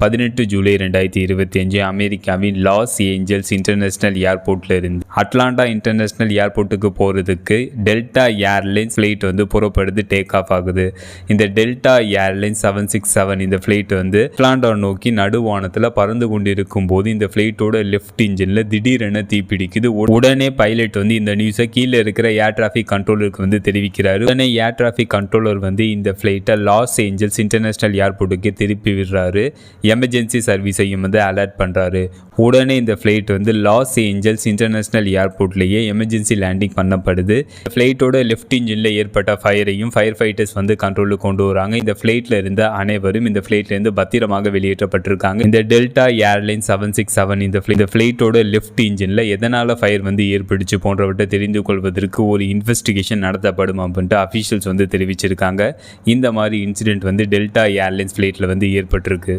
18 ஜூலை 2025 அமெரிக்காவின் loss Angeles international ஏர்போர்ட்ல இருந்து அட்லாண்டா இன்டர்நேஷனல் ஏர்போர்ட்டுக்கு போகிறதுக்கு டெல்டா ஏர்லைன்ஸ் ஃப்ளைட் வந்து புறப்படுது, டேக் ஆஃப் ஆகுது. இந்த டெல்டா ஏர்லைன்ஸ் 767 இந்த ஃப்ளைட் வந்து அட்லாண்டா நோக்கி நடுவானத்தில் பறந்து கொண்டிருக்கும் போது இந்த ஃப்ளைட்டோட லெஃப்ட் இன்ஜினில் திடீரென தீப்பிடிக்குது. உடனே பைலட் வந்து இந்த நியூஸை கீழே இருக்கிற ஏர் டிராஃபிக் கண்ட்ரோலருக்கு வந்து தெரிவிக்கிறாரு. உடனே ஏர் டிராஃபிக் கண்ட்ரோலர் வந்து இந்த ஃப்ளைட்டை லாஸ் ஏஞ்சல்ஸ் இன்டர்நேஷனல் ஏர்போர்ட்டுக்கு திருப்பி விடுறாரு. எமர்ஜென்சி சர்வீஸையும் வந்து அலர்ட் பண்ணுறாரு. உடனே இந்த ஃப்ளைட் வந்து லாஸ் ஏஞ்சல்ஸ் இன்டர்நேஷனல் ஏர்போர்ட்லேயே எமர்ஜென்சி லேண்டிங் பண்ணப்படுது. ஃப்ளைட்டோட லெஃப்ட் இன்ஜினில் ஏற்பட்ட ஃபயரையும் ஃபயர் ஃபைட்டர்ஸ் வந்து கண்ட்ரோலுக்கு கொண்டு வராங்க. இந்த ஃப்ளைட்டில் இருந்த அனைவரும் இந்த ஃப்ளைட்லேருந்து பத்திரமாக வெளியேற்றப்பட்டிருக்காங்க. இந்த டெல்டா ஏர்லைன்ஸ் 767 இந்த ஃப்ளைட்டோட லெஃப்ட் இன்ஜினில் எதனால் ஃபயர் வந்து ஏற்படுச்சு போன்றவற்றை தெரிந்து கொள்வதற்கு ஒரு இன்வெஸ்டிகேஷன் நடத்தப்படும் அப்படின்ட்டு அஃபீஷியல்ஸ் வந்து தெரிவிச்சிருக்காங்க. இந்த மாதிரி இன்சிடென்ட் வந்து டெல்டா ஏர்லைன்ஸ் ஃப்ளைட்டில் வந்து ஏற்பட்டிருக்கு.